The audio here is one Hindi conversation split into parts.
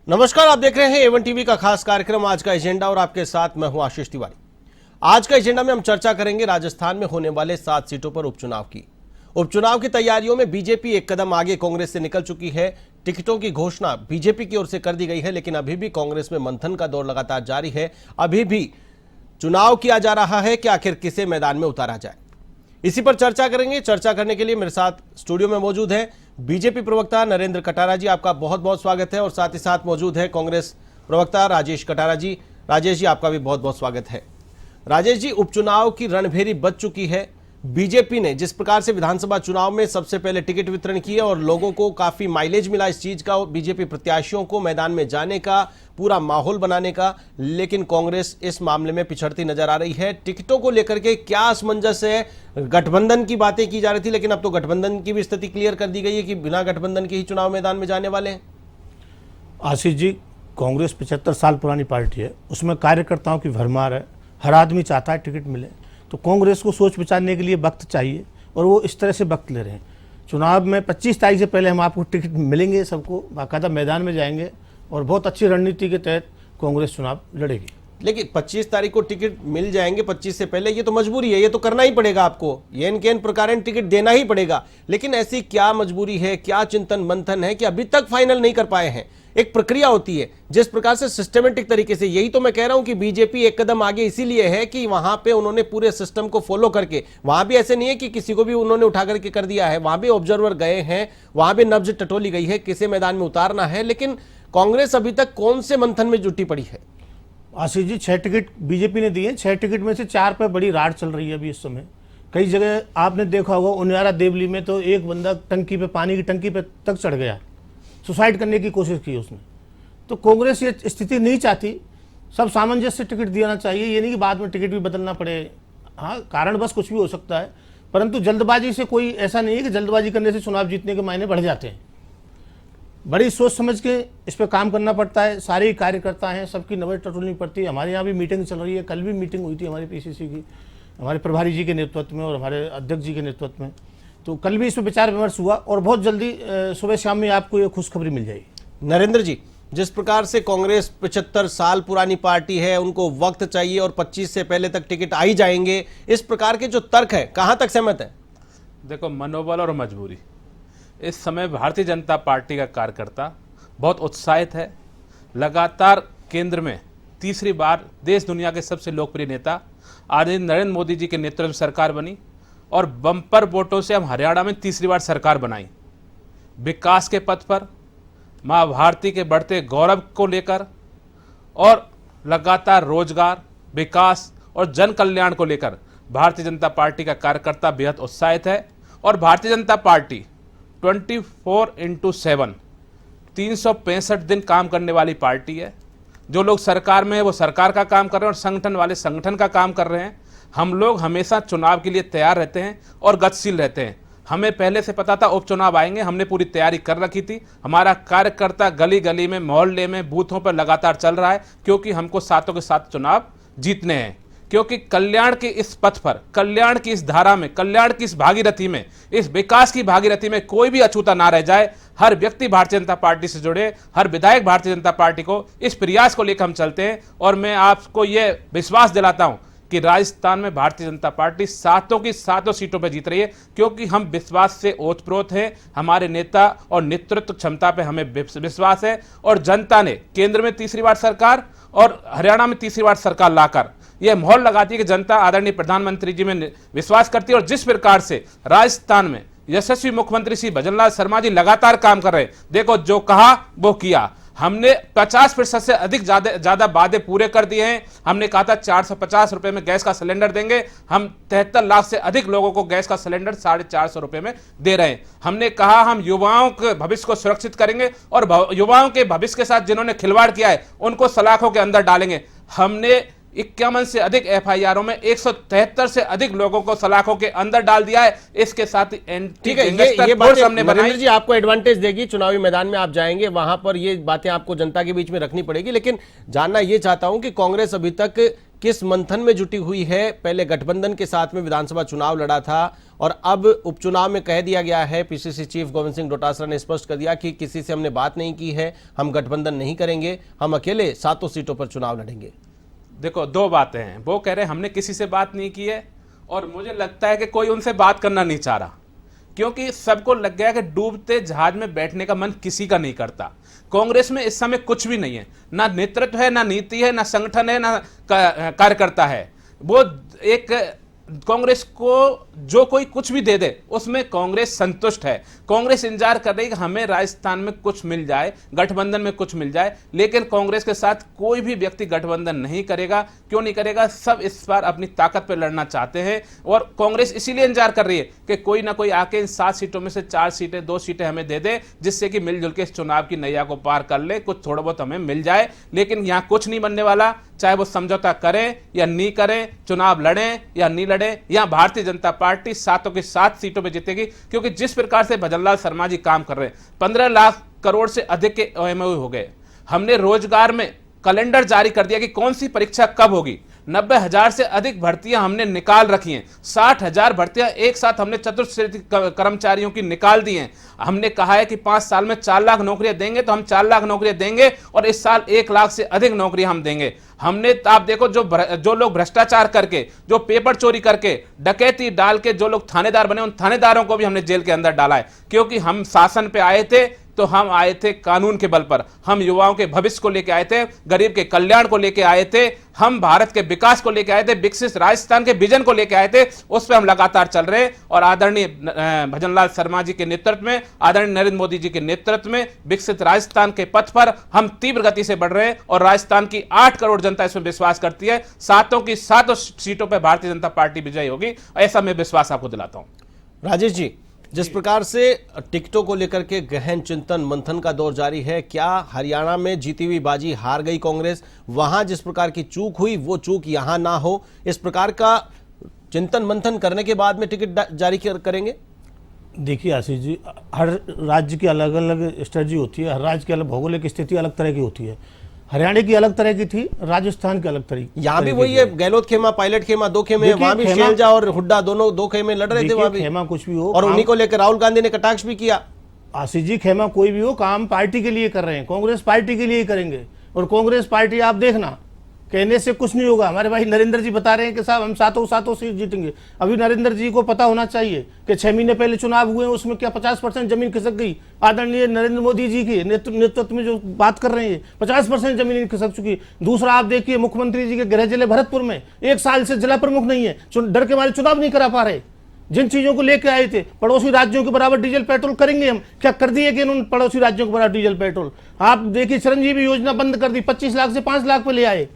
नमस्कार, आप देख रहे हैं एवन टीवी का खास कार्यक्रम आज का एजेंडा और आपके साथ मैं हूं आशीष तिवारी। आज का एजेंडा में हम चर्चा करेंगे राजस्थान में होने वाले 7 सीटों पर उपचुनाव की। उपचुनाव की तैयारियों में बीजेपी एक कदम आगे कांग्रेस से निकल चुकी है। टिकटों की घोषणा बीजेपी की ओर से कर दी गई है, लेकिन अभी भी कांग्रेस में मंथन का दौर लगातार जारी है। अभी भी चुनाव किया जा रहा है कि आखिर किसे मैदान में उतारा जाए, इसी पर चर्चा करेंगे। चर्चा करने के लिए मेरे साथ स्टूडियो में मौजूद है बीजेपी प्रवक्ता नरेंद्र कटारा जी, आपका बहुत बहुत स्वागत है। और साथ ही साथ मौजूद है कांग्रेस प्रवक्ता राजेश कटारा जी। राजेश जी, आपका भी बहुत बहुत स्वागत है। राजेश जी, उपचुनाव की रणभेरी बज चुकी है। बीजेपी ने जिस प्रकार से विधानसभा चुनाव में सबसे पहले टिकट वितरण किया और लोगों को काफी माइलेज मिला इस चीज का, बीजेपी प्रत्याशियों को मैदान में जाने का, पूरा माहौल बनाने का, लेकिन कांग्रेस इस मामले में पिछड़ती नजर आ रही है। टिकटों को लेकर के क्या असमंजस है? गठबंधन की बातें की जा रही थी, लेकिन अब तो गठबंधन की भी स्थिति क्लियर कर दी गई है कि बिना गठबंधन के ही चुनाव मैदान में जाने वाले हैं। आशीष जी, कांग्रेस 75 साल पुरानी पार्टी है, उसमें कार्यकर्ताओं की भरमार है। हर आदमी चाहता है टिकट मिले, तो कांग्रेस को सोच विचारने के लिए वक्त चाहिए और वो इस तरह से वक्त ले रहे हैं। चुनाव में 25 तारीख से पहले हम आपको टिकट मिलेंगे, सबको बाकायदा मैदान में जाएंगे और बहुत अच्छी रणनीति के तहत कांग्रेस चुनाव लड़ेगी। लेकिन 25 तारीख को टिकट मिल जाएंगे, 25 से पहले ये तो मजबूरी है, ये तो करना ही पड़ेगा आपको, एन के एन प्रकार टिकट देना ही पड़ेगा। लेकिन ऐसी क्या मजबूरी है, क्या चिंतन मंथन है कि अभी तक फाइनल नहीं कर पाए हैं? एक प्रक्रिया होती है जिस प्रकार से सिस्टमेटिक तरीके से, यही तो मैं कह रहा हूं कि बीजेपी एक कदम आगे इसीलिए है कि वहां पे उन्होंने पूरे सिस्टम को फॉलो करके, वहां भी ऐसे नहीं है कि किसी को भी उन्होंने उठा करके कर दिया है, वहां भी ऑब्जर्वर गए हैं, वहां भी नब्ज टटोली गई है किसे मैदान में उतारना है। लेकिन कांग्रेस अभी तक कौन से मंथन में जुटी पड़ी है? आशीष जी, 6 टिकट बीजेपी ने दिए, 6 टिकट में से 4 पे बड़ी राड चल रही है अभी इस समय। कई जगह आपने देखा होगा, उनियारा देवली में तो एक बंदा टंकी पे, पानी की टंकी पे तक चढ़ गया, सुसाइड करने की कोशिश की उसने। तो कांग्रेस ये स्थिति नहीं चाहती, सब सामंजस्य से टिकट देना चाहिए। ये नहीं कि बाद में टिकट भी बदलना पड़े। हाँ, कारण बस कुछ भी हो सकता है, परंतु जल्दबाजी से कोई ऐसा नहीं है कि जल्दबाजी करने से चुनाव जीतने के मायने बढ़ जाते हैं। बड़ी सोच समझ के इस पर काम करना पड़ता है। सारे कार्यकर्ता हैं, सबकी नज़र टटोलनी पड़ती है। हमारे यहाँ भी मीटिंग चल रही है, कल भी मीटिंग हुई थी हमारी पीसीसी की, हमारे प्रभारी जी के नेतृत्व में और हमारे अध्यक्ष जी के नेतृत्व में। तो कल भी इस पर विचार विमर्श हुआ और बहुत जल्दी सुबह शाम में आपको ये खुशखबरी मिल जाएगी। नरेंद्र जी, जिस प्रकार से कांग्रेस 75 साल पुरानी पार्टी है, उनको वक्त चाहिए और 25 से पहले तक टिकट आ ही जाएंगे, इस प्रकार के जो तर्क है, कहां तक सहमत है? देखो, मनोबल और मजबूरी, इस समय भारतीय जनता पार्टी का कार्यकर्ता बहुत उत्साहित है। लगातार केंद्र में तीसरी बार देश दुनिया के सबसे लोकप्रिय नेता आदरणीय नरेंद्र मोदी जी के नेतृत्व में सरकार बनी और बम्पर वोटों से हम हरियाणा में तीसरी बार सरकार बनाई। विकास के पथ पर, माँ भारती के बढ़ते गौरव को लेकर और लगातार रोजगार, विकास और जन कल्याण को लेकर भारतीय जनता पार्टी का कार्यकर्ता बेहद उत्साहित है। और भारतीय जनता पार्टी 24/7 365 दिन काम करने वाली पार्टी है। जो लोग सरकार में है वो सरकार का काम कर रहे हैं और संगठन वाले संगठन का काम कर रहे हैं। हम लोग हमेशा चुनाव के लिए तैयार रहते हैं और गतिशील रहते हैं। हमें पहले से पता था उपचुनाव आएंगे, हमने पूरी तैयारी कर रखी थी। हमारा कार्यकर्ता गली गली में, मोहल्ले में, बूथों पर लगातार चल रहा है, क्योंकि हमको सातों के साथ चुनाव जीतने हैं। क्योंकि कल्याण के इस पथ पर, कल्याण की इस धारा में, कल्याण की इस भागीरथी में, इस विकास की भागीरथी में कोई भी अछूता ना रह जाए। हर व्यक्ति भारतीय जनता पार्टी से जुड़े, हर विधायक भारतीय जनता पार्टी को, इस प्रयास को लेकर हम चलते हैं। और मैं आपको ये विश्वास दिलाता हूं कि राजस्थान में भारतीय जनता पार्टी सातों की सातों सीटों पर जीत रही है, क्योंकि हम विश्वास से ओतप्रोत हैं। हमारे नेता और नेतृत्व क्षमता पे हमें विश्वास है और जनता ने केंद्र में तीसरी बार सरकार और हरियाणा में तीसरी बार सरकार लाकर यह मोहर लगाती है कि जनता आदरणीय प्रधानमंत्री जी में विश्वास करती है। और जिस प्रकार से राजस्थान में यशस्वी मुख्यमंत्री श्री भजनलाल शर्मा जी लगातार काम कर रहे हैं, देखो जो कहा वो किया। हमने 50% से अधिक ज्यादा वादे पूरे कर दिए हैं। हमने कहा था 450 रुपए में गैस का सिलेंडर देंगे, हम 73 लाख से अधिक लोगों को गैस का सिलेंडर 450 रुपए में दे रहे हैं। हमने कहा हम युवाओं के भविष्य को सुरक्षित करेंगे और युवाओं के भविष्य के साथ जिन्होंने खिलवाड़ किया है उनको सलाखों के अंदर डालेंगे। हमने 51 से अधिक एफआईआरों में 173 से अधिक लोगों को सलाखों के अंदर डाल दिया है। इसके साथ ही ठीक है, ये बात हमने नरेंद्र जी आपको एडवांटेज देगी। चुनावी मैदान में आप जाएंगे, वहां पर ये बातें आपको जनता के बीच में रखनी पड़ेगी। लेकिन जानना ये चाहता हूं कि कांग्रेस अभी तक किस मंथन में जुटी हुई है? पहले गठबंधन के साथ में विधानसभा चुनाव लड़ा था और अब उपचुनाव में कह दिया गया है, पीसीसी चीफ गोविंद सिंह डोटासरा ने स्पष्ट कर दिया कि किसी से हमने बात नहीं की है, हम गठबंधन नहीं करेंगे, हम अकेले 7 सीटों पर चुनाव लड़ेंगे। देखो, दो बातें हैं। वो कह रहे हैं हमने किसी से बात नहीं की है, और मुझे लगता है कि कोई उनसे बात करना नहीं चाह रहा, क्योंकि सबको लग गया कि डूबते जहाज में बैठने का मन किसी का नहीं करता। कांग्रेस में इस समय कुछ भी नहीं है, ना नेतृत्व है, ना नीति है, ना संगठन है, ना कार्यकर्ता है। वो एक कांग्रेस को जो कोई कुछ भी दे दे उसमें कांग्रेस संतुष्ट है। कांग्रेस इंतजार कर रही है कि हमें राजस्थान में कुछ मिल जाए, गठबंधन में कुछ मिल जाए, लेकिन कांग्रेस के साथ कोई भी व्यक्ति गठबंधन नहीं करेगा। क्यों नहीं करेगा? सब इस बार अपनी ताकत पर लड़ना चाहते हैं, और कांग्रेस इसीलिए इंतजार कर रही है कि कोई ना कोई आके इन 7 सीटों में से 4 सीटें, 2 सीटें हमें दे दे, जिससे कि मिलजुल के इस चुनाव की नैया को पार कर ले, कुछ थोड़ा बहुत हमें मिल जाए। लेकिन यहां कुछ नहीं बनने वाला, चाहे वो समझौता करें या नहीं करें, चुनाव लड़ें या नहीं लड़ें, यहां भारतीय जनता पार्टी 7 की 7 सीटों पर जीतेगी। क्योंकि जिस प्रकार से भजनलाल शर्मा जी काम कर रहे हैं, 15 लाख करोड़ से अधिक के OMO हो गए। हमने रोजगार में कैलेंडर जारी कर दिया कि कौन सी परीक्षा कब होगी। 90,000 से अधिक भर्तियां हमने निकाल रखी हैं। 60,000 भर्तियां एक साथ हमने चतुर्थ कर्मचारियों की निकाल दी हैं। हमने कहा है कि 5 साल में 4 लाख नौकरियां देंगे, तो हम 4 लाख नौकरियां देंगे, और इस साल 1 लाख से अधिक नौकरियां हम देंगे। हमने, आप देखो, जो लोग भ्रष्टाचार करके, जो पेपर चोरी करके, डकैती डाल के जो लोग थानेदार बने, उन थानेदारों को भी हमने जेल के अंदर डाला है। क्योंकि हम शासन पे आए थे तो हम आए थे कानून के बल पर, हम युवाओं के भविष्य को लेकर आए थे, गरीब के कल्याण को लेकर आए थे, हम भारत के विकास को लेकर आए थे, विकसित राजस्थान के विजन को लेकर आए थे। उस पर हम लगातार चल रहे हैं, और आदरणीय भजनलाल शर्मा जी के नेतृत्व में, आदरणीय नरेंद्र मोदी जी के नेतृत्व में विकसित राजस्थान के पथ पर हम तीव्र गति से बढ़ रहे हैं, और राजस्थान की 8 करोड़ जनता इसमें विश्वास करती है। 7 की 7 सीटों पर भारतीय जनता पार्टी विजयी होगी, ऐसा मैं विश्वास आपको दिलाता हूं। राजेश जी, जिस प्रकार से टिकटों को लेकर के गहन चिंतन मंथन का दौर जारी है, क्या हरियाणा में जीती हुई बाजी हार गई कांग्रेस? वहां जिस प्रकार की चूक हुई वो चूक यहां ना हो, इस प्रकार का चिंतन मंथन करने के बाद में टिकट जारी करेंगे? देखिए आशीष जी, हर राज्य की अलग अलग स्ट्रेटजी होती है, हर राज्य की अलग भौगोलिक स्थिति अलग तरह की होती है। हरियाणा की अलग तरह की थी, राजस्थान की अलग तरह। यहाँ भी वही है, गहलोत खेमा, पायलट खेमा, 2 खेमे, वहां भी शैलजा और हुड्डा दोनों 2 खेमे लड़ रहे थे वहां भी। खेमा कुछ भी हो, और उन्हीं को लेकर राहुल गांधी ने कटाक्ष भी किया। आशीष जी, खेमा कोई भी हो, काम पार्टी के लिए कर रहे हैं, कांग्रेस पार्टी के लिए ही करेंगे। और कांग्रेस पार्टी, आप देखना, कहने से कुछ नहीं होगा। हमारे भाई नरेंद्र जी बता रहे हैं कि साहब हम 7 सीट जीतेंगे। अभी नरेंद्र जी को पता होना चाहिए कि 6 महीने पहले चुनाव हुए, उसमें क्या 50% जमीन खिसक गई। आदरणीय नरेंद्र मोदी जी के नेतृत्व में जो बात कर रहे हैं, 50% जमीन खिसक चुकी। दूसरा, आप देखिए, मुख्यमंत्री जी के गृह जिले भरतपुर में 1 साल से जिला प्रमुख नहीं है, डर के मारे चुनाव नहीं करा पा रहे। जिन चीजों को लेकर आए थे, पड़ोसी राज्यों के बराबर डीजल पेट्रोल करेंगे हम, क्या कर दिए कि इन्होंने पड़ोसी राज्यों के बराबर डीजल पेट्रोल। आप देखिए, चिरंजीवी योजना बंद कर दी, 25 लाख से 5 लाख पे ले आए।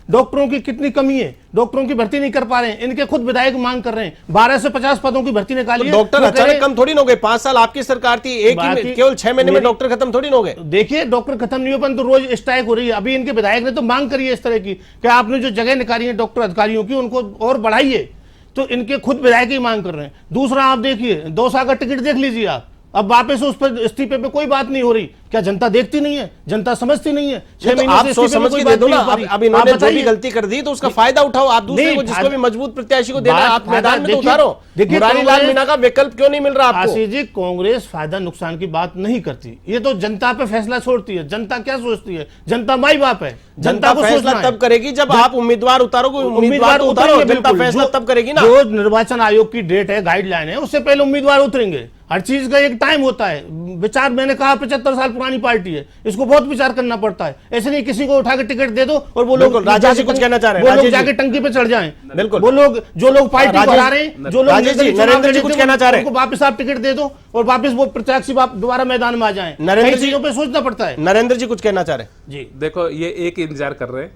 डॉक्टरों की कितनी कमी है, डॉक्टरों की भर्ती नहीं कर पा रहे हैं। इनके खुद विधायक मांग कर रहे हैं, 12 से 50 पदों की भर्ती निकाली है। डॉक्टर अचानक कम थोड़ी ना हो गए, 5 साल आपकी सरकार थी, एक ही केवल 6 महीने में डॉक्टर खत्म थोड़ी ना हो गए। देखिए, डॉक्टर खत्म नहीं हो, परंतु रोज स्ट्राइक हो रही है। अभी इनके विधायक ने तो मांग करी है इस तरह की कि आपने जो जगह निकाली है डॉक्टर अधिकारियों की, उनको और बढ़ाइए। तो इनके खुद विधायक ही मांग कर रहे हैं। दूसरा, आप देखिए, 2 साल का टिकट देख लीजिए आप, अब वापस उस पर इस्तीफे पे कोई बात नहीं हो रही। क्या जनता देखती नहीं है, जनता समझती नहीं है? 6 महीने आप सोच समझ के दे दो ना। अब इन्होंने जो भी गलती कर दी तो उसका फायदा उठाओ। आप दूसरे को, जिसको भी मजबूत प्रत्याशी को देना है, आप मैदान में तो उतारो। मुरारी लाल मीणा का विकल्प क्यों नहीं मिल रहा आपको? आशीष जी, कांग्रेस फायदा नुकसान की बात नहीं करती, ये तो जनता पे फैसला छोड़ती है। जनता क्या सोचती है? जनता माई बाप है, जनता को फैसला तब करेगी जब आप उम्मीदवार उतारोगे। उम्मीदवार उतारो, जनता फैसला तब करेगी ना। जो निर्वाचन आयोग की डेट है, गाइडलाइन है, उससे पहले उम्मीदवार उतरेंगे। हर चीज का एक टाइम होता है। विचार, मैंने कहा 75 साल पुरानी पार्टी है, इसको बहुत विचार करना पड़ता है। ऐसे नहीं किसी को उठा के टिकट दे दो और वो लोग राजेश जी कुछ कहना चाह रहे हैं, वो लोग जाके टंकी पे चढ़ जाएं। बिल्कुल, वो लोग जो लोग पार्टी बढ़ा रहे हैं, जो लोग नरेंद्र जी कुछ कहना चाह रहे हैं, उनको वापस आप टिकट दे दो और वापस वो प्रत्याशी दोबारा मैदान में आ जाए। नरेंद्र चीजों पे सोचना पड़ता है। नरेंद्र जी कुछ कहना चाह रहे हैं। जी देखो, ये एक इंतजार कर रहे हैं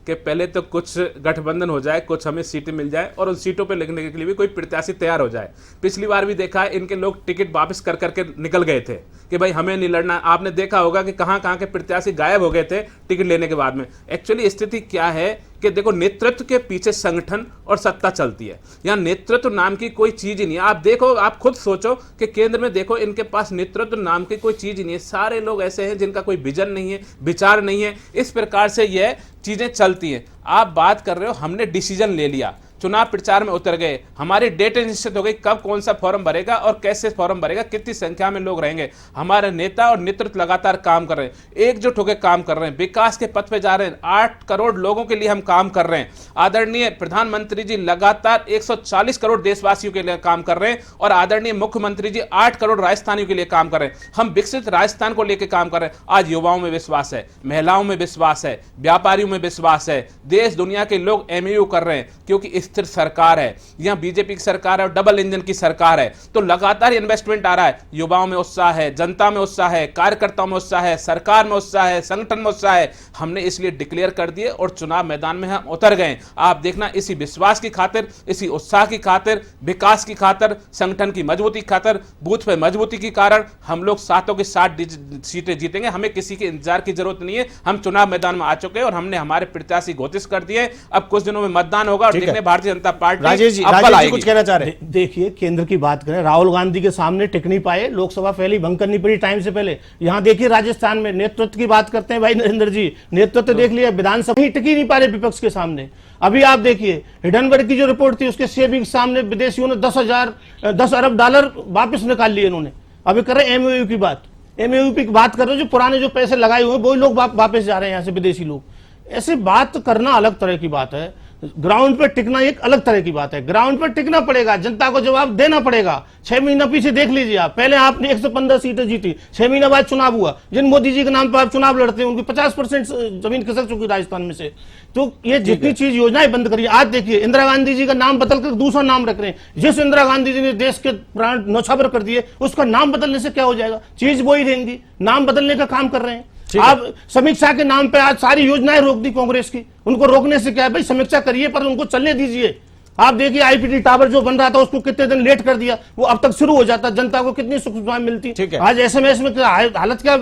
कि पहले तो कुछ गठबंधन हो जाए, कुछ हमें सीटें मिल जाए और उन सीटों पे लगने के लिए भी कोई प्रत्याशी तैयार हो जाए। पिछली बार भी देखा है, इनके लोग टिकट वापस कर करके निकल गए थे कि भाई हमें नहीं लड़ना। आपने देखा होगा कि कहां कहां के प्रत्याशी गायब हो गए थे टिकट लेने के बाद में। एक्चुअली स्थिति क्या है कि देखो नेतृत्व के पीछे संगठन और सत्ता चलती है, यहाँ नेतृत्व नाम की कोई चीज ही नहीं है। आप देखो, आप खुद सोचो कि केंद्र में देखो, इनके पास नेतृत्व नाम की कोई चीज ही नहीं है। सारे लोग ऐसे हैं जिनका कोई विजन नहीं है, विचार नहीं है। इस प्रकार से यह चीजें चलती हैं। आप बात कर रहे हो हमने डिसीजन ले लिया, चुनाव प्रचार में उतर गए, हमारी डेट निश्चित हो गई कब कौन सा फॉर्म भरेगा और कैसे फॉर्म भरेगा, कितनी संख्या में लोग रहेंगे। हमारे नेता और नेतृत्व लगातार काम कर रहे हैं, एकजुट होकर काम कर रहे हैं, विकास के पथ पे जा रहे हैं। 8 करोड़ लोगों के लिए हम काम कर रहे हैं। आदरणीय प्रधानमंत्री जी लगातार 140 करोड़ देशवासियों के लिए काम कर रहे हैं और आदरणीय मुख्यमंत्री जी 8 करोड़ राजस्थानियों के लिए काम कर रहे हैं। हम विकसित राजस्थान को लेकर काम कर रहे हैं। आज युवाओं में विश्वास है, महिलाओं में विश्वास है, व्यापारियों में विश्वास है, देश दुनिया के लोग एमयू कर रहे हैं, क्योंकि स्थिर सरकार है, यहां बीजेपी की सरकार है और डबल इंजन की सरकार है। तो लगातार इन्वेस्टमेंट आ रहा है। युवाओं में उत्साह है, जनता में उत्साह है, कार्यकर्ताओं में उत्साह है, सरकार में उत्साह है, संगठन में उत्साह है। हमने इसलिए डिक्लेयर कर दिए और चुनाव मैदान में हम उतर गए। आप देखना, इसी विश्वास की खातिर, इसी उत्साह की खातिर, विकास की खातिर, संगठन की मजबूती की खातिर, बूथ पे मजबूती के कारण हम लोग 7 की 7 सीटें जीतेंगे। हमें किसी के इंतजार की जरूरत नहीं है। हम चुनाव मैदान में आ चुके हैं और हमने हमारे प्रत्याशी घोषित कर दिए। अब कुछ दिनों में मतदान होगा और देखने भारतीय जनता पार्टी राजेश जी कुछ कहना चाह रहे हैं। देखिए, केंद्र की बात करें, राहुल गांधी के सामने टिक नहीं पाए, लोकसभा पहले ही भंग करनी पड़ी टाइम से पहले। यहां देखिए राजस्थान में नेतृत्व की बात करते हैं भाई नरेंद्र जी, नेतृत्व देख लिया, विधानसभा ही टिक ही नहीं पा रहे विपक्ष के सामने। अभी आप देखिए हिडनबर्ग की जो रिपोर्ट थी, उसके सेबी के सामने विदेशियों ने 10 अरब डॉलर वापस निकाल लिए इन्होंने। अभी कर रहे हैं एमओयू की बात, एमओयू की बात कर रहे हो, जो पुराने जो पैसे लगाए हुए वही लोग वापस जा रहे हैं यहाँ से, विदेशी लोग। ऐसे बात करना अलग तरह की बात है, ग्राउंड पर टिकना एक अलग तरह की बात है। ग्राउंड पर टिकना पड़ेगा, जनता को जवाब देना पड़ेगा। 6 महीना पीछे देख लीजिए आप, पहले आपने 115 सीटें जीती, 6 महीना बाद चुनाव हुआ। जिन मोदी जी के नाम पर आप चुनाव लड़ते हैं उनकी 50% जमीन खिसक चुकी राजस्थान में से। तो ये जितनी चीज योजनाएं बंद करी, आज देखिए इंदिरा गांधी जी का नाम बदलकर दूसरा नाम रख रहे हैं। जिस इंदिरा गांधी जी ने देश के प्राण न्यौछावर कर दिए, उसका नाम बदलने से क्या हो जाएगा? चीज वही रहेंगी, नाम बदलने का काम कर रहे हैं। आप समीक्षा के नाम पे आज सारी योजनाएं रोक दी कांग्रेस की। उनको रोकने से क्या है भाई, समीक्षा करिए पर उनको चलने दीजिए। आप देखिए आईपीडी टावर जो बन रहा था उसको कितने दिन लेट कर दिया, वो अब तक शुरू हो जाता, जनता को कितनी सुख सुविधाएं मिलती। आज एसएमएस में हालत क्या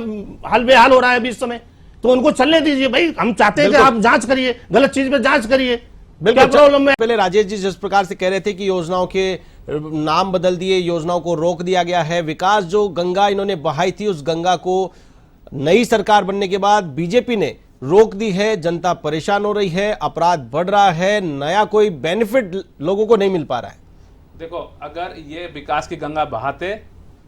हाल बेहाल हो रहा है अभी इस समय। तो उनको चलने दीजिए भाई, हम चाहते हैं कि आप जांच करिए, गलत चीज पे जांच करिए, क्या प्रॉब्लम है। पहले राजेश जी जिस प्रकार से कह रहे थे कि योजनाओं के नाम बदल दिए, योजनाओं को रोक दिया गया है, विकास जो गंगा इन्होंने बहाई थी उस गंगा को नई सरकार बनने के बाद बीजेपी ने रोक दी है, जनता परेशान हो रही है, अपराध बढ़ रहा है, नया कोई बेनिफिट लोगों को नहीं मिल पा रहा है। देखो, अगर ये विकास की गंगा बहाते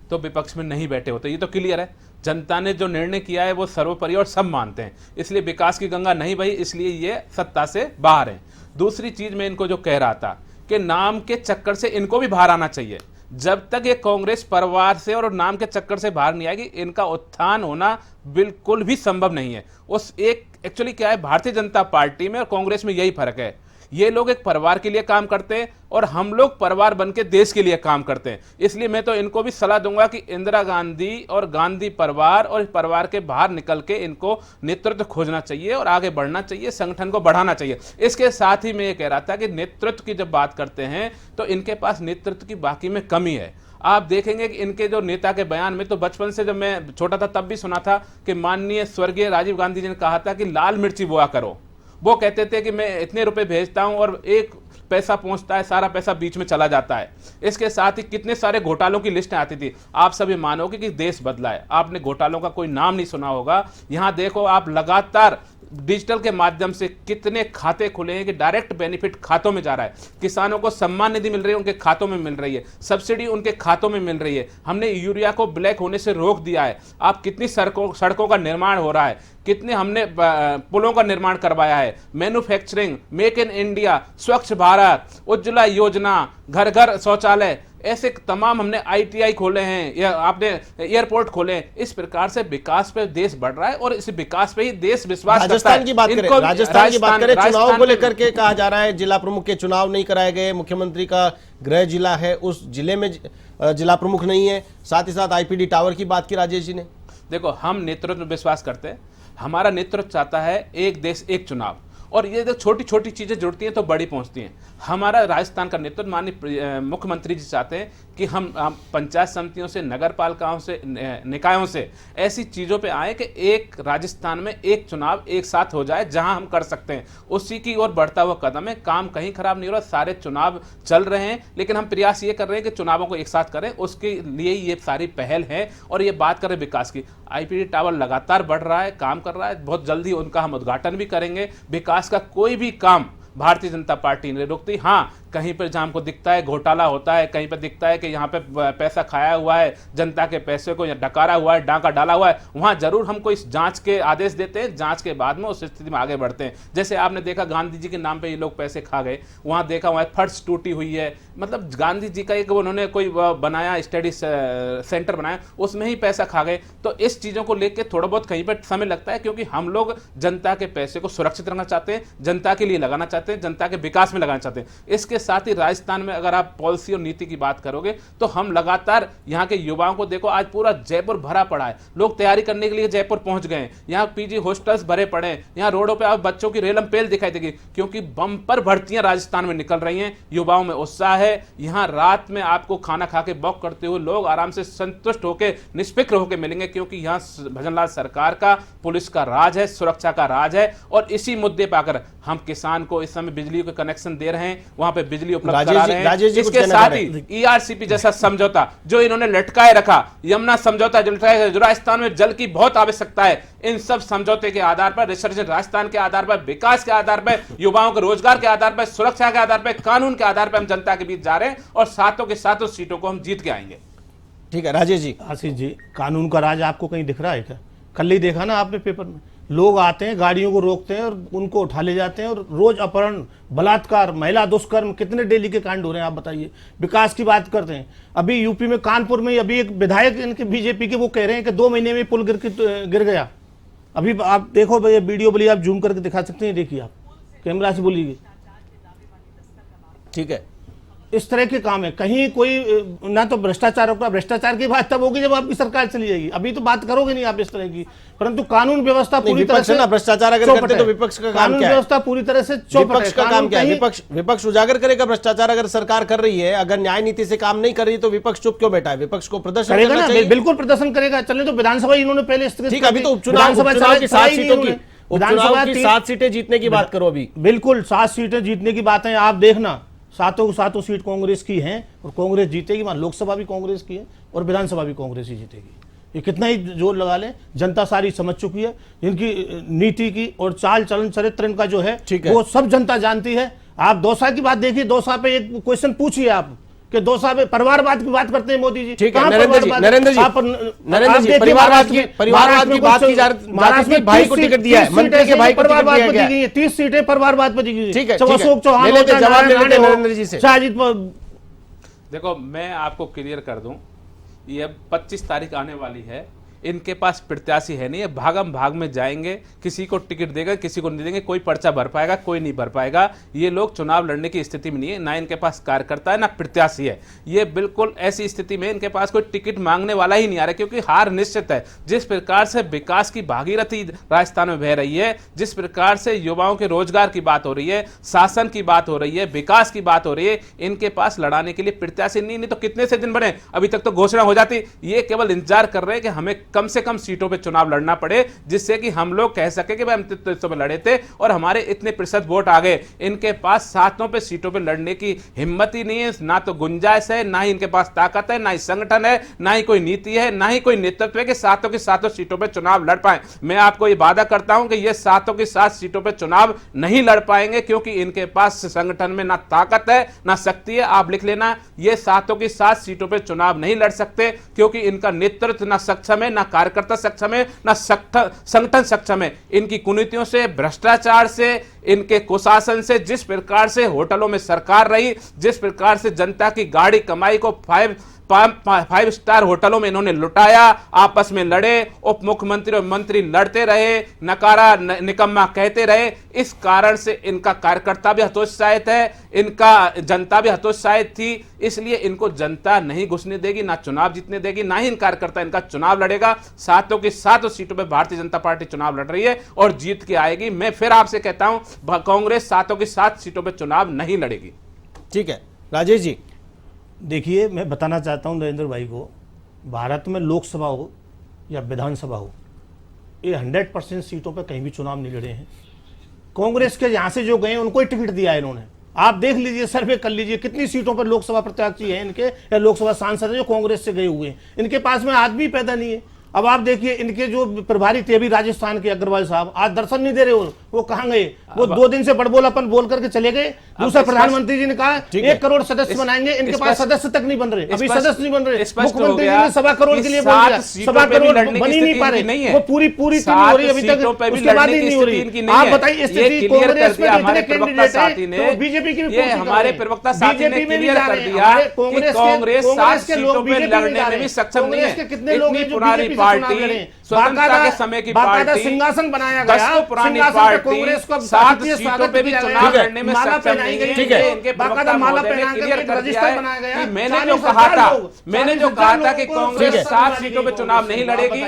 तो विपक्ष में नहीं बैठे होते, ये तो क्लियर है। जनता ने जो निर्णय किया है वो सर्वोपरि और सब मानते हैं, इसलिए विकास की गंगा नहीं बही, इसलिए ये सत्ता से बाहर है। दूसरी चीज मैं इनको जो कह रहा था कि नाम के चक्कर से इनको भी बाहर आना चाहिए। जब तक ये कांग्रेस परिवार से और नाम के चक्कर से बाहर नहीं आएगी, इनका उत्थान होना बिल्कुल भी संभव नहीं है। उस एक एक्चुअली क्या है, भारतीय जनता पार्टी में और कांग्रेस में यही फर्क है। ये लोग एक परिवार के लिए काम करते हैं और हम लोग परिवार बन के देश के लिए काम करते हैं। इसलिए मैं तो इनको भी सलाह दूंगा कि इंदिरा गांधी और गांधी परिवार और परिवार के बाहर निकल के इनको नेतृत्व खोजना चाहिए और आगे बढ़ना चाहिए, संगठन को बढ़ाना चाहिए। इसके साथ ही मैं ये कह रहा था कि नेतृत्व की जब बात करते हैं तो इनके पास नेतृत्व की बाकी में कमी है। आप देखेंगे कि इनके जो नेता के बयान में, तो बचपन से जब मैं छोटा था तब भी सुना था कि माननीय स्वर्गीय राजीव गांधी जी ने कहा था कि लाल मिर्ची बोआ करो। वो कहते थे कि मैं इतने रुपए भेजता हूं और 1 पैसा पहुंचता है, सारा पैसा बीच में चला जाता है। इसके साथ ही कितने सारे घोटालों की लिस्ट आती थी। आप सभी मानोगे कि देश बदला है, आपने घोटालों का कोई नाम नहीं सुना होगा। यहां देखो आप, लगातार डिजिटल के माध्यम से कितने खाते खुले हैं कि डायरेक्ट बेनिफिट खातों में जा रहा है। किसानों को सम्मान निधि मिल रही है, उनके खातों में मिल रही है, सब्सिडी उनके खातों में मिल रही है। हमने यूरिया को ब्लैक होने से रोक दिया है। आप कितनी सड़कों का निर्माण हो रहा है, कितने हमने पुलों का निर्माण करवाया है, मैन्युफैक्चरिंग, मेक इन इंडिया, स्वच्छ भारत, उज्ज्वला योजना, घर घर शौचालय, ऐसे तमाम हमने आईटीआई खोले हैं या आपने एयरपोर्ट खोले हैं। इस प्रकार से विकास पे देश बढ़ रहा है और इस विकास पे ही देश विश्वास करता है। राजस्थान की बात करें, चुनाव को लेकर के कहा जा रहा है जिला प्रमुख के चुनाव नहीं कराए गए, मुख्यमंत्री का गृह जिला है, उस जिले में जिला प्रमुख नहीं है। साथ ही साथ आईपीडी टावर की बात की राजेश जी ने। देखो, हम नेतृत्व में विश्वास करते हैं। हमारा नेतृत्व चाहता है एक देश एक चुनाव, और ये जो छोटी छोटी चीजें जुड़ती हैं तो बड़ी पहुंचती हैं। हमारा राजस्थान का नेतृत्व माननीय मुख्यमंत्री जी चाहते हैं कि हम पंचायत समितियों से, नगर पालिकाओं से, निकायों से ऐसी चीजों पे आए कि एक राजस्थान में एक चुनाव एक साथ हो जाए जहां हम कर सकते हैं, उसी की ओर बढ़ता हुआ कदम है। काम कहीं खराब नहीं हो रहा, सारे चुनाव चल रहे हैं, लेकिन हम प्रयास ये कर रहे हैं कि चुनावों को एक साथ करें, उसके लिए ये सारी पहल है। और ये बात करें विकास की, आईपीडी टावर लगातार बढ़ रहा है, काम कर रहा है, बहुत जल्दी उनका हम उद्घाटन भी करेंगे। विकास का कोई भी काम भारतीय जनता पार्टी नहीं रोकती। हाँ, कहीं पर जहां हमको दिखता है घोटाला होता है, कहीं पर दिखता है कि यहाँ पे पैसा खाया हुआ है, जनता के पैसे को डकारा हुआ है, डांका डाला हुआ है, वहां जरूर हमको इस जांच के आदेश देते हैं, जांच के बाद में उस स्थिति में आगे बढ़ते हैं। जैसे आपने देखा गांधी जी के नाम पे ये लोग पैसे खा गए, वहां देखा वहां फर्श टूटी हुई है, मतलब गांधी जी का एक उन्होंने कोई बनाया स्टडी सेंटर बनाया, उसमें ही पैसा खा गए। तो इस चीजों को लेकर थोड़ा बहुत कहीं पर समय लगता है, क्योंकि हम लोग जनता के पैसे को सुरक्षित रखना चाहते हैं, जनता के लिए लगाना चाहते हैं, जनता के विकास में लगाना चाहते हैं। इसके साथ ही राजस्थान में अगर आप पॉलिसी और नीति की बात करोगे तो हम लगातार यहाँ के युवाओं को देखो, आज पूरा जयपुर भरा पड़ा है, लोग तैयारी करने के लिए जयपुर पहुंच गए हैं, यहाँ पीजी हॉस्टल्स भरे पड़े हैं, यहाँ रोडों पे आप बच्चों की रेलम पेल दिखाई देगी, क्योंकि बम्पर भर्तियां राजस्थान में निकल रही हैं। युवाओं में उत्साह है, यहाँ रात में आपको खाना खा के वॉक करते हुए लोग आराम से संतुष्ट होकर निष्फिक्र होकर मिलेंगे, क्योंकि यहाँ भजनलाल सरकार का, पुलिस का राज है, सुरक्षा का राज है। और इसी मुद्दे पर आकर हम किसान को इस समय बिजली के कनेक्शन दे रहे हैं, वहां पे बिजली उपलब्ध करा रहे हैं। इसके साथ ही ईआरसीपी जैसा समझौता जो इन्होंने लटकाए रखा, यमुना समझौता जो लटकाए, जो राजस्थान में जल की बहुत आवश्यकता है, इन सब समझौते के आधार पर, रिसर्च राजस्थान के आधार पर, विकास के आधार पर, युवाओं के रोजगार के आधार पर, सुरक्षा के आधार पर, कानून के आधार पर हम जनता के बीच जा रहे हैं और सातों के सातों सीटों को हम जीत के आएंगे। ठीक है राजेश जी। आशीष जी, कानून का राज आपको कहीं दिख रहा है क्या? कल ही देखा ना आपने पेपर में, लोग आते हैं, गाड़ियों को रोकते हैं और उनको उठा ले जाते हैं, और रोज अपहरण, बलात्कार, महिला दुष्कर्म, कितने डेली के कांड हो रहे हैं आप बताइए। विकास की बात करते हैं, अभी यूपी में कानपुर में अभी एक विधायक इनके बीजेपी के वो कह रहे हैं कि 2 महीने में पुल गिर गया। अभी आप देखो भैया, वीडियो बोलिए, आप जूम करके दिखा सकते हैं, देखिए आप कैमरा से बोलिए। ठीक है, इस तरह के काम है। कहीं कोई ना तो भ्रष्टाचार होगा, भ्रष्टाचार की बात तब होगी जब आपकी सरकार चली जाएगी, अभी तो बात करोगे नहीं आप इस तरह की। परंतु कानून व्यवस्था पूरी तरह से, भ्रष्टाचार अगर करते तो विपक्ष का काम क्या है? कानून व्यवस्था पूरी तरह से चौपट है। विपक्ष का काम क्या है? विपक्ष उजागर करेगा भ्रष्टाचार अगर सरकार कर रही है, अगर न्याय नीति से काम नहीं कर रही तो विपक्ष चुप क्यों बैठा है? विपक्ष को प्रदर्शन करेगा करना ना, चाहिए। बिल्कुल प्रदर्शन करेगा। चलने तो विधानसभा इन्होंने पहले ठीक है, अभी तो उपचुनाव की 7 सीटों की, उपचुनाव की 7 सीटें जीतने की बात करो। अभी बिल्कुल 7 सीटें जीतने की बात है, आप देखना सातों सीट कांग्रेस की हैं और कांग्रेस जीतेगी। मान लोकसभा भी कांग्रेस की है और विधानसभा भी कांग्रेस ही जीतेगी। ये कितना ही जोर लगा लें, जनता सारी समझ चुकी है। इनकी नीति की और चाल चलन चरित्र इनका जो है वो सब जनता जानती है। आप दौसा की बात देखिए, दौसा पे एक क्वेश्चन पूछिए आप कि दौसा में परिवारवाद की बात करते हैं मोदी जी। ठीक है, नरेंद्र जी परिवारवाद की बात की जा रही है। महाराष्ट्र में भाई को टिकट दिया है, मंत्री के भाई को टिकट दिया गया है। 30 सीटें परिवारवाद पर दी गई। ठीक है, अशोक चौहान जवाब ले लेते नरेंद्र जी से। देखो, मैं आपको क्लियर कर दूं, ये 25 तारीख आने वाली है, इनके पास प्रत्याशी है नहीं है, भागम भाग में जाएंगे, किसी को टिकट देगा, किसी को नहीं देंगे, कोई पर्चा भर पाएगा, कोई नहीं भर पाएगा। ये लोग चुनाव लड़ने की स्थिति में नहीं है, ना इनके पास कार्यकर्ता है ना प्रत्याशी है। ये बिल्कुल ऐसी स्थिति में इनके पास कोई टिकट मांगने वाला ही नहीं आ रहा, क्योंकि हार निश्चित है। जिस प्रकार से विकास की भागीरथी राजस्थान में बह रही है, जिस प्रकार से युवाओं के रोजगार की बात हो रही है, शासन की बात हो रही है, विकास की बात हो रही है, इनके पास लड़ाने के लिए प्रत्याशी नहीं तो कितने से दिन बने, अभी तक तो घोषणा हो जाती। ये केवल इंतजार कर रहे हैं कि हमें कम से कम सीटों पे चुनाव लड़ना पड़े, जिससे कि हम लोग कह सके कि भाई हम तो में लड़े थे और हमारे इतने प्रतिशत वोट आ गए। इनके पास 7 पे सीटों पे लड़ने की हिम्मत ही नहीं है, ना तो गुंजाइश है, ना ही इनके पास ताकत है, ना ही संगठन है, ना ही कोई नीति है, ना ही कोई नेतृत्व है कि 7 की 7 सीटों पे चुनाव लड़ पाए। मैं आपको ये वादा करता हूं कि ये 7 की 7 सीटों पे चुनाव नहीं लड़ पाएंगे, क्योंकि इनके पास संगठन में ना ताकत है ना शक्ति है। आप लिख लेना, ये 7 की 7 सीटों पे चुनाव नहीं लड़ सकते, क्योंकि इनका नेतृत्व ना सक्षम है, ना कार्यकर्ता सक्षम है, ना संगठन सक्षम है। इनकी कुनीतियों से, भ्रष्टाचार से, इनके कुशासन से, जिस प्रकार से होटलों में सरकार रही, जिस प्रकार से जनता की गाड़ी कमाई को 5 स्टार होटलों में इन्होंने लुटाया, आपस में लड़े, उप मुख्यमंत्री और मंत्री लड़ते रहे, नकारा निकम्मा कहते रहे। इस कारण से इनका कार्यकर्ता भी हतोत्साहित है, इनका जनता भी हतोत्साहित थी। इसलिए इनको जनता नहीं घुसने देगी, ना चुनाव जीतने देगी, ना ही इन कार्यकर्ता इनका चुनाव लड़ेगा। 7 की 7 सीटों पर भारतीय जनता पार्टी चुनाव लड़ रही है और जीत के आएगी। मैं फिर आपसे कहता हूं कांग्रेस 7 की 7 सीटों पर चुनाव नहीं लड़ेगी। ठीक है राजेश जी। देखिए, मैं बताना चाहता हूं नरेंद्र भाई को, भारत में लोकसभा हो या विधानसभा हो, ये 100% सीटों पर कहीं भी चुनाव नहीं लड़े हैं। कांग्रेस के यहां से जो गए उनको ही टिकट दिया है इन्होंने। आप देख लीजिए, सर्वे कर लीजिए कितनी सीटों पर लोकसभा प्रत्याशी हैं इनके, या लोकसभा सांसद हैं जो कांग्रेस से गए हुए हैं। इनके पास में आदमी पैदा नहीं है। अब आप देखिए, इनके जो प्रभारी थे अभी राजस्थान के अग्रवाल साहब, आज दर्शन नहीं दे रहे हो। वो कहां गए? वो 2 दिन से बड़बोलापन बोल करके चले गए। दूसरा, प्रधानमंत्री जी ने कहा 1 करोड़ सदस्य बनाएंगे, इनके पास सदस्य तक नहीं बन रहे, अभी सदस्य नहीं बन रहे। मुख्यमंत्री जी ने 1.25 करोड़ के लिए बोल दिया, 1.25 करोड़ बन ही नहीं पा रहे। वो पूरी नहीं हो रही अभी तक, उसके बाद ही नहीं हो रही। आप बताइए, स्थिति कांग्रेस में इतने कैंडिडेट हैं, बीजेपी की भी हमारे प्रवक्ता साथी ने क्लियर कर दिया कि कांग्रेस 7 सीटों पर लड़ने में भी सक्षम नहीं है। कितने लोग इतनी पुरानी पार्टी, स्वतंत्रता के समय की पार्टी, सिंहासन बनाया गया, 10 पुरानी पार्टी 7 सीटों पे भी चुनाव लड़ने में सक्षम नहीं है। ठीक है, इनके प्रवक्ता महोदय ने क्लियर कर दिया है कि मैंने जो कहा था कि कांग्रेस 7 सीटों पे चुनाव नहीं लड़ेगी,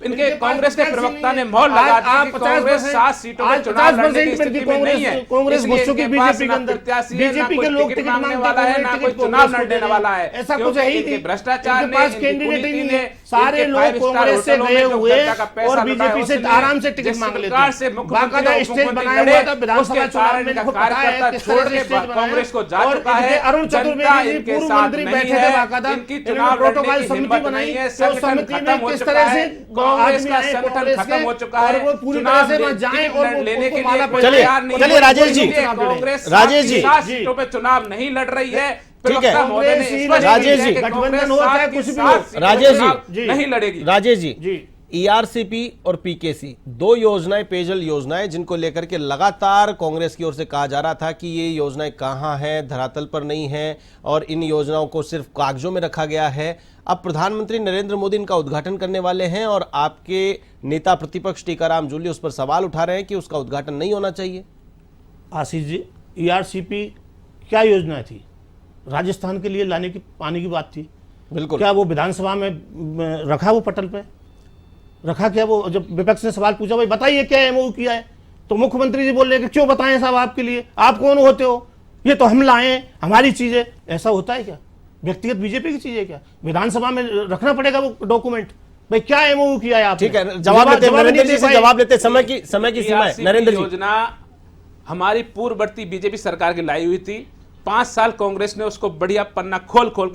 इनके कांग्रेस के प्रवक्ता ने मोहर लगा दी कि कांग्रेस 7 सीटों पे चुनाव लड़ने की स्थिति में नहीं है। कांग्रेस बीजेपी के अंदर, बीजेपी के लोग टिकट मांगने वाला है, ना कोई चुनाव लड़ने वाला है। ऐसा कुछ है ही नहीं, भ्रष्टाचार ने, कैंडिडेट ही नहीं है। सारे लोग कांग्रेस से गए हुए और बीजेपी से आराम से टिकट मांग लेते हैं। बाकायदा स्टेज बनाया हुआ था विधानसभा चुनाव में, पता है किस तरह से स्टेज कांग्रेस को जा चुका है। अरुण चतुर्वेदी जी पूर्व मंत्री बैठे थे, बाकायदा इनकी चुनाव प्रोटोकॉल समिति बनाई है। संगठन खत्म हो चुका है, कांग्रेस का संगठन खत्म हो चुका है, और वो पूरी तरह से वहां जाएं और लेने के लिए चलिए राजेश जी, कांग्रेस राजेश जी 7 सीटों पे चुनाव नहीं लड़ रही है। ठीक है राजेश जी, गठबंधन हो चाहे कुछ भी हो, राजेश जी नहीं लड़ेगी। राजेश जी, ईआरसीपी और पीकेसी 2 योजनाएं, पेयजल योजनाएं, जिनको लेकर के लगातार कांग्रेस की ओर से कहा जा रहा था कि ये योजनाएं कहां हैं, धरातल पर नहीं हैं और इन योजनाओं को सिर्फ कागजों में रखा गया है। अब प्रधानमंत्री नरेंद्र मोदी इनका उद्घाटन करने वाले हैं और आपके नेता प्रतिपक्ष टीकाराम जूली उस पर सवाल उठा रहे हैं कि उसका उद्घाटन नहीं होना चाहिए। आशीष जी, ईआरसीपी क्या योजना थी? राजस्थान के लिए लाने की पानी की बात थी। बिल्कुल। क्या वो विधानसभा में रखा, वो पटल पे रखा? क्या वो जब विपक्ष ने सवाल पूछा भाई बताइए क्या एमओयू किया है, तो मुख्यमंत्री जी बोल रहे कि क्यों बताएं साहब आपके लिए, आप कौन होते हो, ये तो हम लाए, हमारी चीज है। ऐसा होता है क्या? व्यक्तिगत बीजेपी की चीज है क्या? विधानसभा में रखना पड़ेगा वो डॉक्यूमेंट। भाई क्या एमओयू किया है आपने? ठीक है, जवाब लेते नरेंद्र जी से, जवाब लेते समय की सीमा है। नरेंद्र जी, योजना हमारी पूर्ववर्ती बीजेपी सरकार की लाई हुई थी। 5 साल कांग्रेस ने उसको बढ़िया पन्ना खोल खोल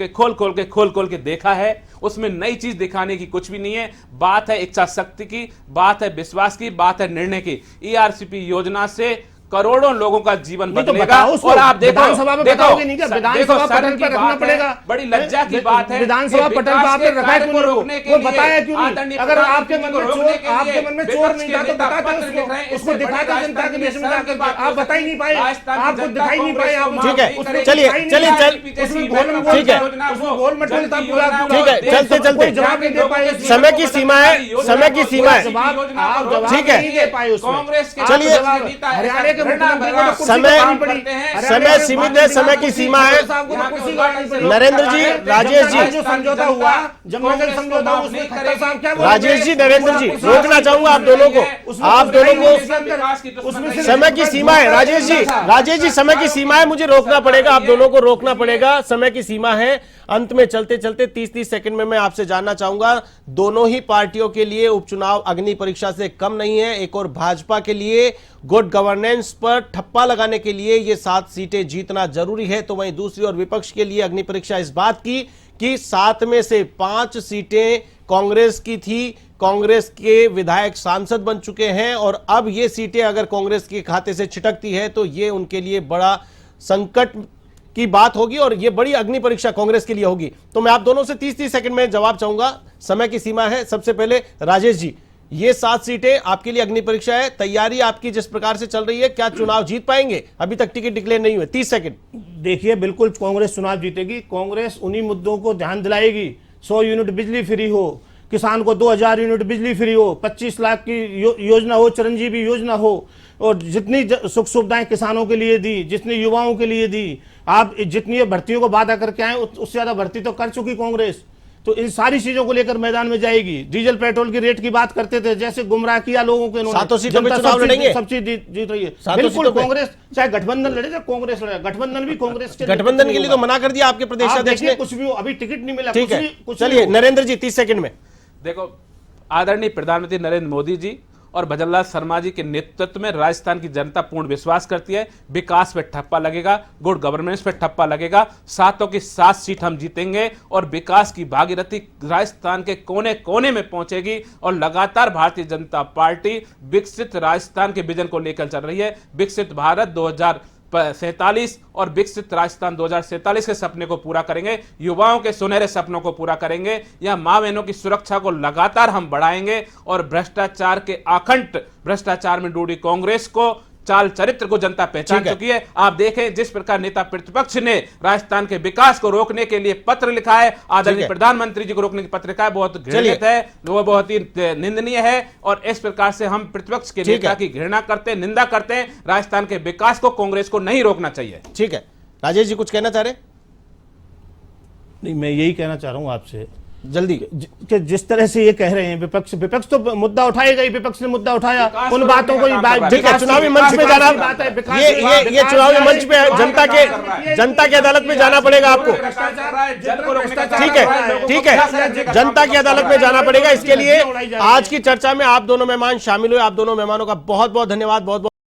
के देखा है। उसमें नई चीज दिखाने की कुछ भी नहीं है। बात है इच्छा शक्ति की, बात है विश्वास की, बात है निर्णय की। ईआरसीपी योजना से करोड़ों लोगों का जीवन बदलेगा। और आप देखो, विधानसभा में बताओगे नहीं क्या? विधानसभा पटल पर रखना पड़ेगा। बड़ी लज्जा की बात है, विधानसभा पटल पर आपने रखा है क्यों? वो बताया क्यों नहीं? अगर आपके मन में चोर नहीं था तो बताते उसको दिखाते जनता के बीच में। आप बता ही नहीं पाए, आपको दिखाई नहीं पाए। ठीक है, चलिए ठीक है, चलते जवाब नहीं दे पाए। समय की सीमा है, समय की सीमा है। ठीक है, कांग्रेस के चलिए, हरियाणा समय सीमित है, समय की सीमा है। नरेंद्र जी, राजेश जी, जो समझौता हुआ, जमनगर समझौता, उसमें खट्टर साहब क्या बोले? राजेश जी, नरेंद्र जी, रोकना चाहूंगा आप दोनों को। समय की सीमा है। राजेश जी, समय की सीमा है, मुझे रोकना पड़ेगा, आप दोनों को रोकना पड़ेगा, समय की सीमा है। अंत में चलते चलते 30 सेकंड में मैं आपसे जानना चाहूंगा, दोनों ही पार्टियों के लिए उपचुनाव अग्नि परीक्षा से कम नहीं है। एक और भाजपा के लिए गुड गवर्नेंस पर ठप्पा लगाने के लिए ये 7 सीटें जीतना जरूरी है, तो वहीं दूसरी ओर विपक्ष के लिए अग्नि परीक्षा इस बात की कि 7 में से 5 सीटें कांग्रेस की थी, कांग्रेस के विधायक सांसद बन चुके हैं और अब ये सीटें अगर कांग्रेस के खाते से छिटकती है तो ये उनके लिए बड़ा संकट की बात होगी और ये बड़ी अग्नि परीक्षा कांग्रेस के लिए होगी। तो मैं आप दोनों से 30 सेकंड में जवाब चाहूंगा, समय की सीमा है। सबसे पहले राजेश जी, ये 7 सीटें आपके लिए अग्नि परीक्षा है, तैयारी आपकी जिस प्रकार से चल रही है, क्या चुनाव जीत पाएंगे? अभी तक टिकट डिक्लेयर नहीं हुए। 30 सेकंड। देखिए, बिल्कुल कांग्रेस चुनाव जीतेगी। कांग्रेस उन्हीं मुद्दों को ध्यान दिलाएगी, 100 यूनिट बिजली फ्री हो, किसान को 2000 यूनिट बिजली फ्री हो, 25 लाख की योजना हो, चिरंजीवी योजना हो, और जितनी सुख सुविधाएं किसानों के लिए दी, जितनी युवाओं के लिए दी, आप जितनी भर्तियों को वादा करके आए उससे ज्यादा भर्ती तो कर चुकी कांग्रेस। तो इन सारी चीजों को लेकर मैदान में जाएगी। डीजल पेट्रोल की रेट की बात करते थे, जैसे गुमराह किया लोगों को इन्होंने। 7 सीटों पे जनता चुनाव लड़ेंगे? सब चीज जीत रही है। 7 बिल्कुल सीटों पे? कांग्रेस चाहे गठबंधन लड़े चाहे कांग्रेस लड़े, गठबंधन भी कांग्रेस के गठबंधन के लिए तो मना कर दिया आपके प्रदेश आप अध्यक्ष देखिए, ने। कुछ भी हो, अभी टिकट नहीं मिला। ठीक कुछ है, भी- कुछ चलिए भी हो। नरेंद्र जी 30 सेकंड में। देखो, आदरणीय प्रधानमंत्री नरेंद्र मोदी जी और भजनलाल शर्मा जी के नेतृत्व में राजस्थान की जनता पूर्ण विश्वास करती है। विकास पे ठप्पा लगेगा, गुड गवर्नेंस पे ठप्पा लगेगा, 7 की 7 सीट हम जीतेंगे और विकास की भागीरथी राजस्थान के कोने कोने में पहुंचेगी। और लगातार भारतीय जनता पार्टी विकसित राजस्थान के विजन को लेकर चल रही है। विकसित भारत 2047 और विकसित राजस्थान 2047 के सपने को पूरा करेंगे, युवाओं के सुनहरे सपनों को पूरा करेंगे। यह मां बहनों की सुरक्षा को लगातार हम बढ़ाएंगे और भ्रष्टाचार के आखंड भ्रष्टाचार में डूबी कांग्रेस को, चाल चरित्र को जनता पहचान ठीक है। चुकी है। आप देखें जिस प्रकार नेता प्रतिपक्ष ने राजस्थान के विकास को रोकने के लिए पत्र लिखा है, ठीक आदरणीय है। प्रधानमंत्री जी को रोकने की पत्र लिखा है, बहुत घृणित है, वो बहुत ही निंदनीय है। और इस प्रकार से हम प्रतिपक्ष के ठीक नेता है। की घृणा करते हैं, निंदा करते हैं। राजस्थान के विकास को, कांग्रेस को नहीं रोकना चाहिए। ठीक है, राजेश जी कुछ कहना चाह रहे? नहीं, मैं यही कहना चाह रहा हूं आपसे जल्दी। कि जिस तरह से ये कह रहे हैं विपक्ष तो मुद्दा उठाएगा ही। विपक्ष ने मुद्दा उठाया, विकास उन को बातों को रोकने का काम कर ठीक है, चुनावी मंच पे जाना, ये चुनावी मंच पे जनता की अदालत में जाना पड़ेगा आपको। ठीक है, ठीक है, जनता की अदालत में जाना पड़ेगा। इसके लिए आज की चर्चा में आप दोनों मेहमान शामिल हुए। आप दोनों मेहमानों का बहुत बहुत धन्यवाद। बहुत